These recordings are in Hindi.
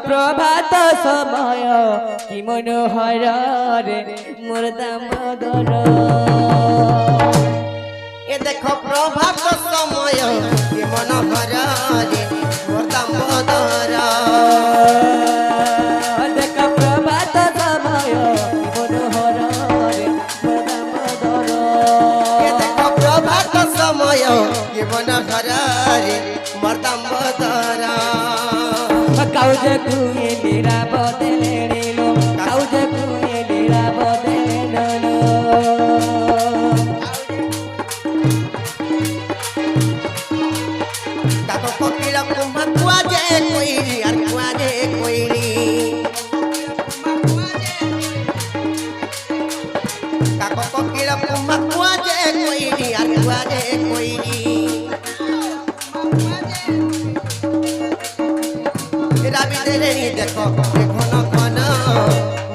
প্রভাত সময় কি মনোহর রে মোর দামোদর এ দেখো প্রভাত সময় কি মনোহর রে মোর দামোদর দেখ প্রভাত সময় কি মনোহর রে মোর দামোদর এ দেখো প্রভাত সময় কি মনোহর রে মোর দামোদর কাউজে কুয়ে লীলা বদলে নিল কাউজে কুয়ে লীলা বদলে নিল কাকো কোকিলা কুমা কুয়াজে কইরি আর কুয়াজে কইরি কাকো কোকিলা কুমা কুয়াজে কইরি আর কুয়াজে কইরি রাবি দেরে দেখো ঘন ঘন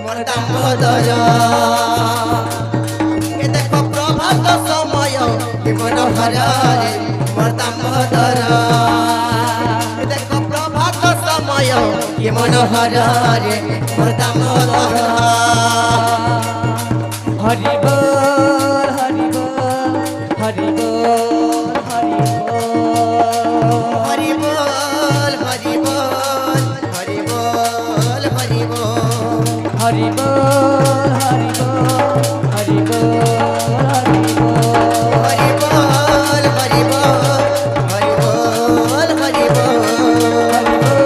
মোর দামোদর এ দেখো প্রভাত সময় কি মনোহর রে মোর দামোদর এ দেখো প্রভাত সময় কি মনোহর রে মোর দামোদর হরি বল হরি বল হরি বল হরি বল হরি বল হরি বল হরি বল হরি বল হরি বল হরি বল হরি বল হরি বল হরি বল হরি বল হরি বল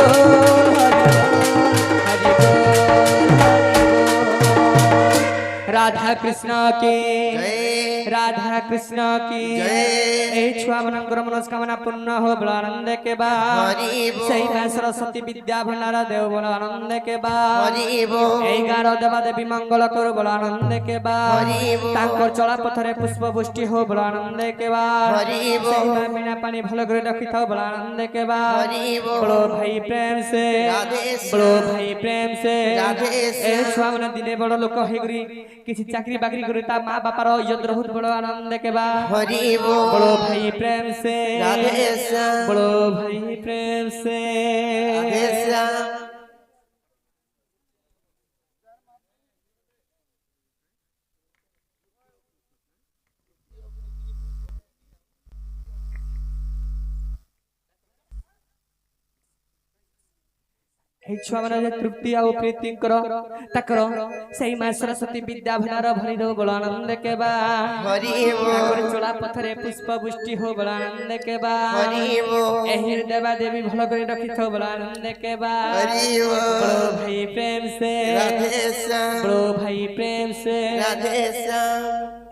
राधा कृष्ण की जय राधा कृष्ण की जय छुआ मनंकर मनोस्कामना पूर्ण हो बड़ा आनंद के बाद हरि बोल सही में सरस्वती विद्या भंडार देव बड़ा आनंद के बाद हरि बोल 11 देवा देवी मंगल करो बड़ा आनंद के बाद हरि बोल तांकर चला पथरे पुष्प पुष्टि हो बड़ा आनंद के बाद हरि बोल सही में बिना पानी भल करे रखी था बड़ा आनंद के बाद हरि बोल बड़ो भाई प्रेम से राधे श्याम बड़ो भाई प्रेम से राधे ए श्याम छुआ मन दिने बड़ लोक हेगरी किसी चाकरी बाकरी करे ता माँ बापार इज्जत बहुत बड़ो आनंद के बाद हरि बोल बड़ो भाई प्रेम से राधे श्याम बड़ो भाई प्रेम से राधे श्याम छुआ मन तृप्ति आउ प्रीति करो तकर सही मां सरस्वती विद्या भंडार भरी दो बड़ आनंद के बाद हरि ताकर बोल चोला पथरे पुष्प पुष्टि हो बड़ आनंद के बाद हरि बोल एहिर देवा देवी भल करे रखी थो बड़ आनंद के बाद हरि बड़ो बोल भाई प्रेम से राधे श्याम बड़ो भाई प्रेम से राधे श्याम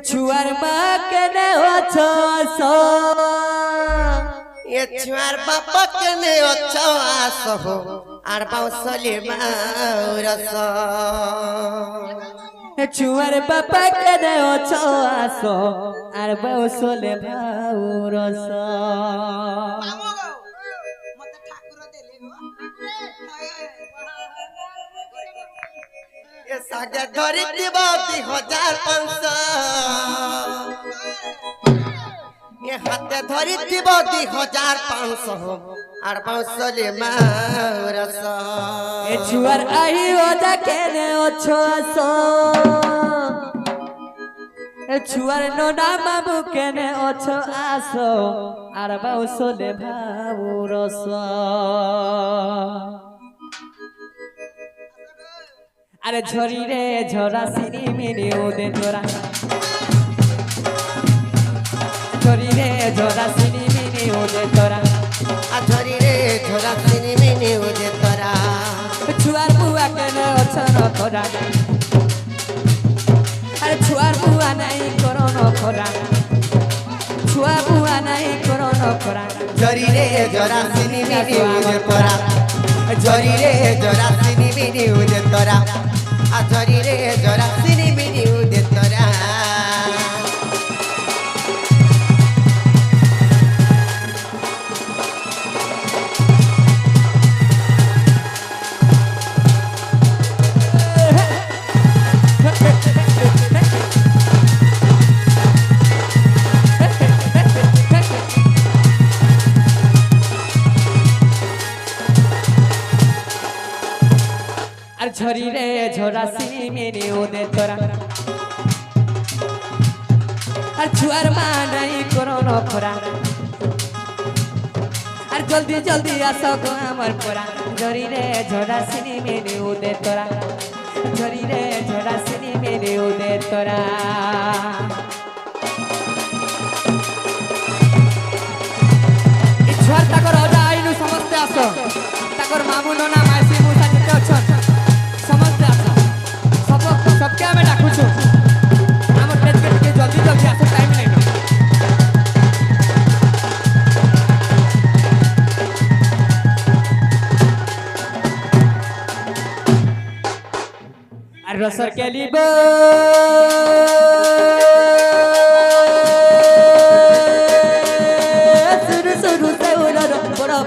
छुआर माँ के ने ओछो सो ये छुआर बापा के ने अच्छो आस हो आर बाउसले माउरस छुआर बापा के ने ओछो आसो आर बौसले भाउरस ये सागे धरी दिबो 2500 ये हाथे धरी दिबो 2500 आर बाउसले माउरस ए छुआर आई ओजा के ने ओछो आसो ए छुआर नो नाम बाबू के ने ओछो आसो आर बौसले भाउरस अरे झरी रे झरा सिनी मिनी उदे झरा झरी रे झरा सिनी मिनी उदे झरा आ झरी रे झरा सिनी मिनी उदे तोरा छुआर बुआ के ने ओछन खोरा अरे छुआर बुआ नहीं करो न खोरा छुआ बुआ नहीं करो न खोरा झरी रे झरा सिनी मिनी उदे तोरा झरी रे झरा सिनी मिनी उदे तोरा आ झरी रे झरा सिनी मिनी उदे तोरा ঝরি রে ঝরা সিমেরে ওদে তোরা আর ছুয়ার মা নাই করোনো খরা আর জলদি জলদি আসো গো আমার পোরা ঝরি রে ঝরা সিমেরে ওদে তোরা ঝরি রে ঝরা সিমেরে ওদে তোরা ଛୁଆ ତାଙ୍କର ଅଜା ଆଇନୁ ସମସ୍ତେ ଆସ ତାଙ୍କର ମାମୁ ନନା ମାଇସି ମଉସା ଯେତେ ଅଛନ୍ ସମସ୍ତେ ଆସ सबके ଆମେ ଡାକୁଛୁ ଆମ ଷ୍ଟେଜକେ ଟିକେ ଜଲ୍ଦି ଜଲ୍ଦି ଆସ ଟାଇମ୍ ନାଇନ আর রসর কেলিব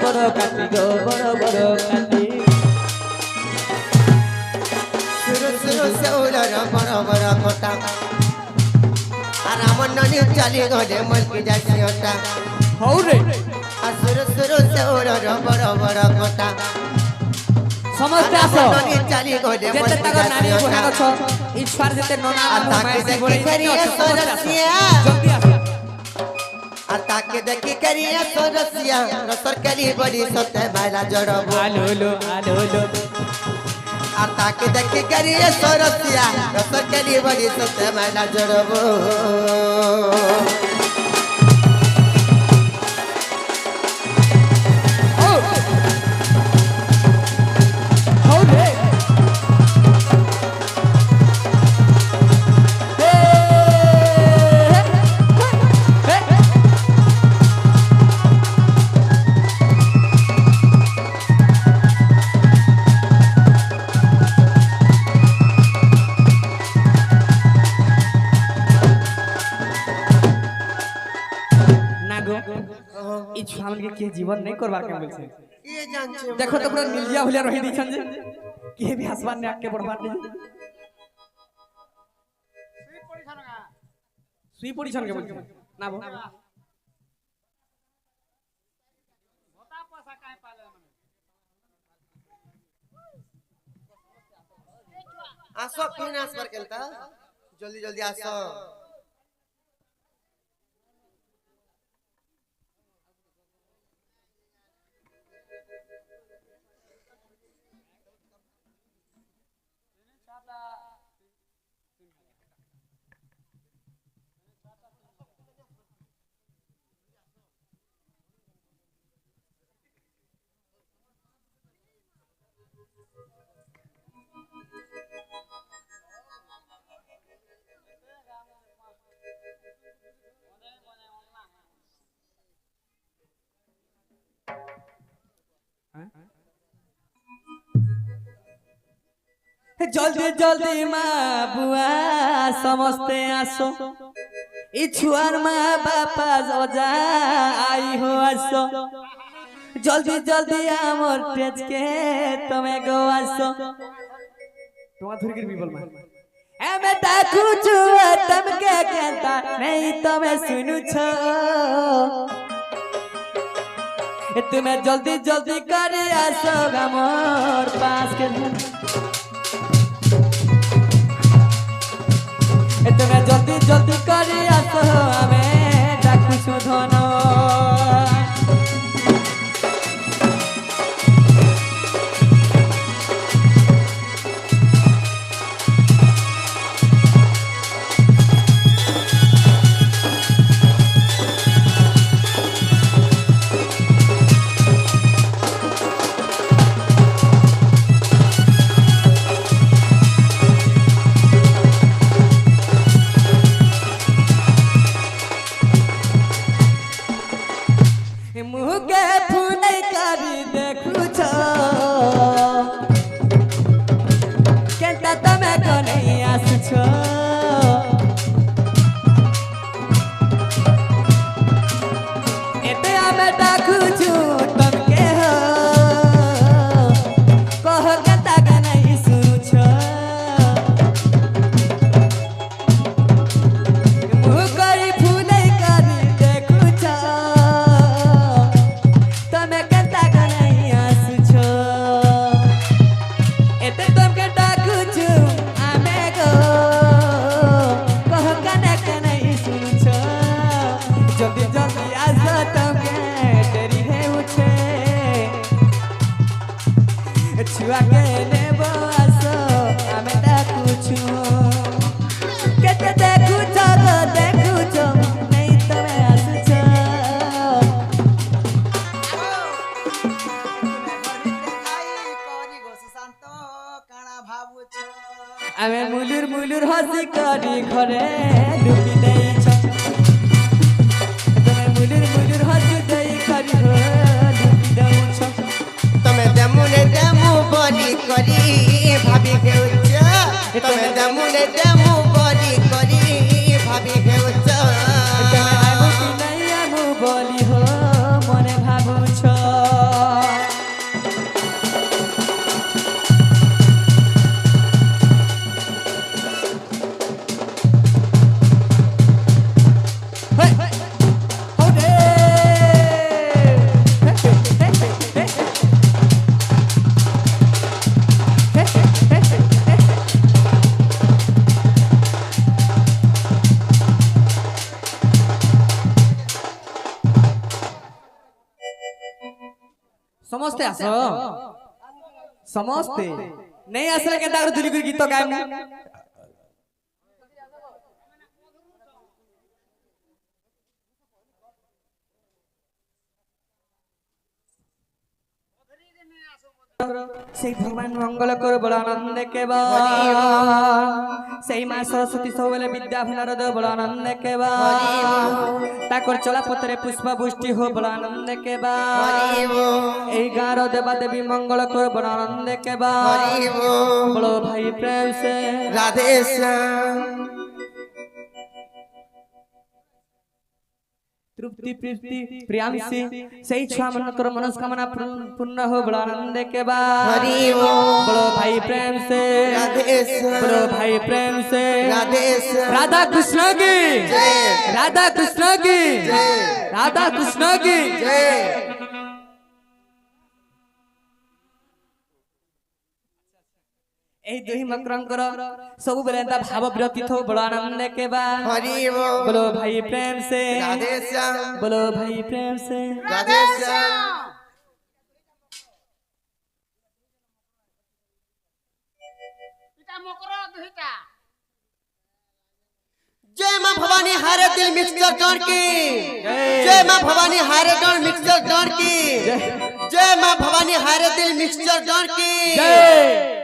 বড় কাটি গো বড় বড় কাটি सुरु सुरु से उलर बड़ बड़ कोटा আর আমার ননি চালি গলে মলকি যাচ্ছে ওটা হৌ রে আর সুরু সুরু से उलर बड़ बड़ कोटा ସମସ୍ତେ ଆସ ননি চালি গলে যেতে মলকি তাଙ୍କ ନାରୀ যাচ্ছে ବୁହା ওটা ଗଛ ଈଶ୍ୱର ଯେତେ ନନା আর ଆମ তাকে ମାଇସି দেখি ବଳି করিয়ে সরসিয়া ଜଲ୍ଦି আସ আর তাকে দেখি করিয়ে সরসিয়া রসর কলি বড়ি সতে বাইলা জড়বো আলোলো আলোলো আর তাকে দেখি করিয়ে সরসিয়া রসর কলি বড়ি সতে বাইলা জড়বো হৌ রে ई छुआ मन के जीवन नहीं करबार के बोलছে ये जानछे देखो तो पूरा मिलिया हुलिया रही दिखन जे के भी हसबान ने आके बढ़बार दे सुई पड़ी छन के बोलছে ना भो আসো কিন আসবার কেলতা জলদি জলদি আসো জলদি জলদি মা বুয়া সমস্তে আসো ই ছুয়ার মা বাপা অজা আই হো আসো জলদি জলদি আমার টেজকে তুমি গো আসো তোমার ধরে কি বিবল মা এমে ডাকু छु তমকে কেতা নেই তুমি শুনুছো তুমি জলদি জলদি করে আসো আমার পাস के তুমি জলদি জলদি করে আসো আমি ডাকুছু ধন मुके फूले करी देखुछ केंता तमे कोने आसुछ एते आमे डाकुछु तमके हो कह केंता के नहीं सुनुछ मुकई फूले करी देखुछ जल्दी जल्दी आजा तके तेरी है उछे छुआ के नेबो आसो आमे डाकुछु केते देखुछो गो देखुछो नहीं तमे आसुछो आमे मुलुर मुलुर हसी करी घरे लुकी देइछ तमे मुलुर मुलुर हसी देइ करी घरे लुकी देउछ तमे देमुने देमु बड़ी करी भाभी हेउछ तमे देमुने देमु बड़ी करी भाभी हेउछ तमे आगो कि नै आगो बोली हो मने भाबुछ समस्ते आसो समस्ते नहीं आसले के दारू दुली कर गीत गायम সেই ভগবান মঙ্গল কর বড় আনন্দে কেবা সেই মা সরস্বতী সবলে বিদ্যা ভণ্ডার দে বড় আনন্দে কেবা তাকর চলা পত্রে পুষ্প বৃষ্টি হো বড় আনন্দে কেবা এই গাঁর দেবা দেবী মঙ্গল কর বড় আনন্দে কেবা বড় ভাই প্রেম সে राधे श्याम तृप्ति प्रीति प्रियाम से सही छुआ मन कर मनस्कामना पूर्ण हो बड़ा आनंद के बाद बड़ो भाई प्रेम से राधे श्याम बड़ो भाई प्रेम से राधे श्याम राधा कृष्ण की जय राधा कृष्ण की जय राधा कृष्ण की जय এই দুই মকরঙ্কর সবু বেলে তা ভাব ব্যতীত हो बड़ा आनंद के बाद हरि बोलो भाई प्रेम से राधे श्याम बोलो भाई प्रेम से राधे श्याम जय मां भवानी हारे दिल मिक्सर डॉन की जय मां भवानी हारे डॉन मिक्सर डॉन की जय मां भवानी हारे दिल मिक्सर डॉन की जय